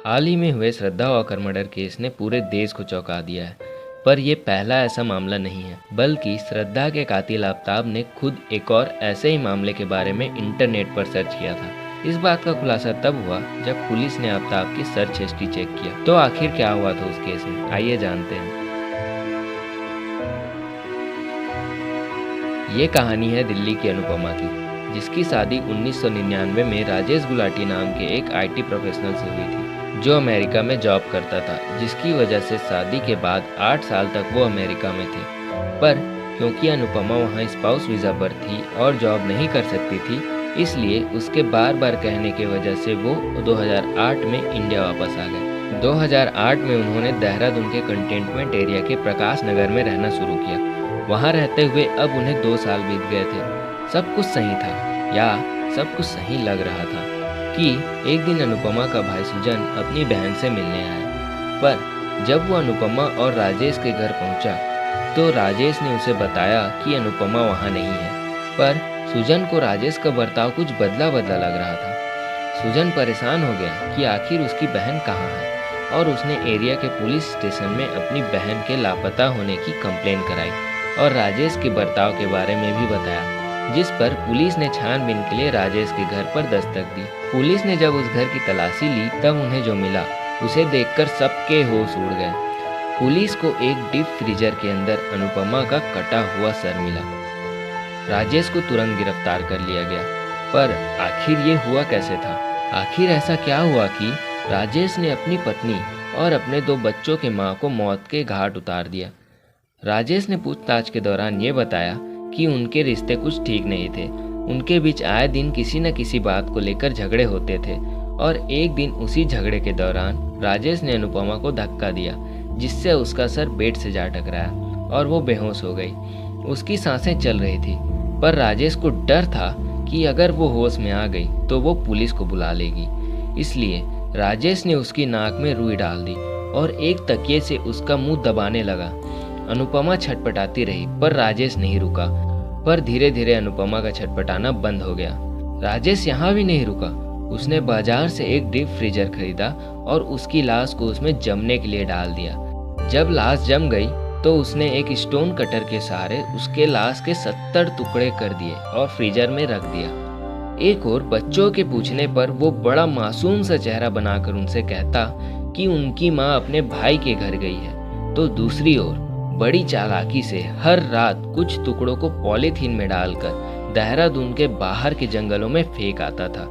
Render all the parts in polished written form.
हाल ही में हुए श्रद्धा walker murder case ने पूरे देश को चौंका दिया है। पर यह पहला ऐसा मामला नहीं है, बल्कि श्रद्धा के कातिल आफताब ने खुद एक और ऐसे ही मामले के बारे में इंटरनेट पर सर्च किया था। इस बात का खुलासा तब हुआ जब पुलिस ने आफताब की सर्च हिस्ट्री चेक किया। तो आखिर क्या हुआ था उस केस में, आइए जानते हैं। ये कहानी है दिल्ली की अनुपमा की, जिसकी शादी 1999 में राजेश गुलाटी नाम के एक आईटी प्रोफेशनल से हुई थी, जो अमेरिका में जॉब करता था, जिसकी वजह से शादी के बाद 8 साल तक वो अमेरिका में थे। पर क्योंकि अनुपमा वहाँ स्पाउस वीज़ा पर थी और जॉब नहीं कर सकती थी, इसलिए उसके बार बार कहने की वजह से वो 2008 में इंडिया वापस आ गए। 2008 में उन्होंने देहरादून के कंटेनमेंट एरिया के प्रकाश नगर में रहना शुरू किया। वहाँ रहते हुए अब उन्हें 2 साल बीत गए थे। सब कुछ सही था, या सब कुछ सही लग रहा था कि एक दिन अनुपमा का भाई सुजन अपनी बहन से मिलने आया। पर जब वो अनुपमा और राजेश के घर पहुंचा, तो राजेश ने उसे बताया कि अनुपमा वहाँ नहीं है। पर सुजन को राजेश का बर्ताव कुछ बदला बदला लग रहा था। सुजन परेशान हो गया कि आखिर उसकी बहन कहाँ है, और उसने एरिया के पुलिस स्टेशन में अपनी बहन के लापता होने की कंप्लेन कराई और राजेश के बर्ताव के बारे में भी बताया, जिस पर पुलिस ने छानबीन के लिए राजेश के घर पर दस्तक दी। पुलिस ने जब उस घर की तलाशी ली, तब उन्हें जो मिला उसे देखकर सबके होश उड़ गए। पुलिस को एक डीप फ्रीजर के अंदर अनुपमा का कटा हुआ सर मिला। राजेश को तुरंत गिरफ्तार कर लिया गया। पर आखिर ये हुआ कैसे था? आखिर ऐसा क्या हुआ कि राजेश ने अपनी पत्नी और अपने 2 बच्चों के मां को मौत के घाट उतार दिया? राजेश ने पूछताछ के दौरान ये बताया कि उनके रिश्ते कुछ ठीक नहीं थे। उनके बीच आए दिन किसी न किसी बात को लेकर झगड़े होते थे, और एक दिन उसी झगड़े के दौरान राजेश ने अनुपमा को धक्का दिया, जिससे उसका सर बेड से जा टकराया और वो बेहोश हो गई। उसकी सांसें चल रही थी, पर राजेश को डर था कि अगर वो होश में आ गई तो वो पुलिस को बुला लेगी। इसलिए राजेश ने उसकी नाक में रुई डाल दी और एक तकिए से उसका मुंह दबाने लगा। अनुपमा छटपटाती रही, पर राजेश नहीं रुका। पर धीरे धीरे अनुपमा का छटपटाना बंद हो गया। राजेश यहाँ भी नहीं रुका। उसने बाजार से एक डीप फ्रीजर खरीदा और उसकी लाश को उसमें जमने के लिए डाल दिया। जब लाश जम गई, तो उसने एक स्टोन कटर के सहारे उसके लाश के 70 टुकड़े कर दिए और फ्रीजर में रख दिया। एक और बच्चों के पूछने पर वो बड़ा मासूम सा चेहरा बनाकर उनसे कहता कि उनकी माँ अपने भाई के घर गई है। तो दूसरी ओर बड़ी चालाकी से हर रात कुछ टुकड़ों को पॉलीथीन में डालकर देहरादून के बाहर के जंगलों में फेंक आता था।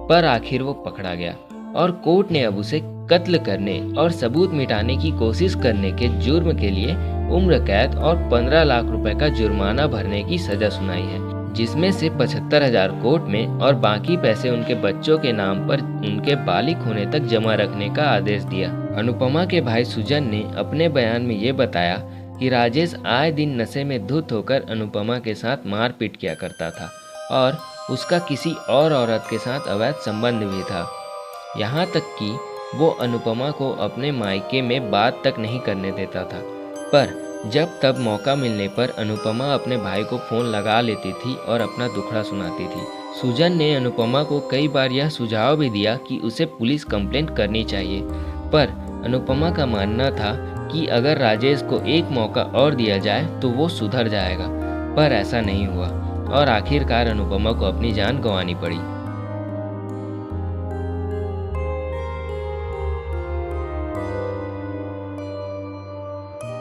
पर आखिर वो पकड़ा गया और कोर्ट ने अब उसे कत्ल करने और सबूत मिटाने की कोशिश करने के जुर्म के लिए उम्र कैद और 15 लाख रुपए का जुर्माना भरने की सजा सुनाई है, जिसमें से 75,000 कोर्ट में और बाकी पैसे उनके बच्चों के नाम पर उनके बालिग होने तक जमा रखने का आदेश दिया। अनुपमा के भाई सुजन ने अपने बयान में ये बताया कि राजेश आए दिन नशे में धुत होकर अनुपमा के साथ मारपीट किया करता था और उसका किसी और औरत के साथ अवैध संबंध भी था। यहाँ तक कि वो अनुपमा को अपने मायके में बात तक नहीं करने देता था। पर जब तब मौका मिलने पर अनुपमा अपने भाई को फ़ोन लगा लेती थी और अपना दुखड़ा सुनाती थी। सुजन ने अनुपमा को कई बार यह सुझाव भी दिया कि उसे पुलिस कंप्लेंट करनी चाहिए, पर अनुपमा का मानना था कि अगर राजेश को एक मौका और दिया जाए तो वो सुधर जाएगा। पर ऐसा नहीं हुआ और आखिरकार अनुपमा को अपनी जान गंवानी पड़ी।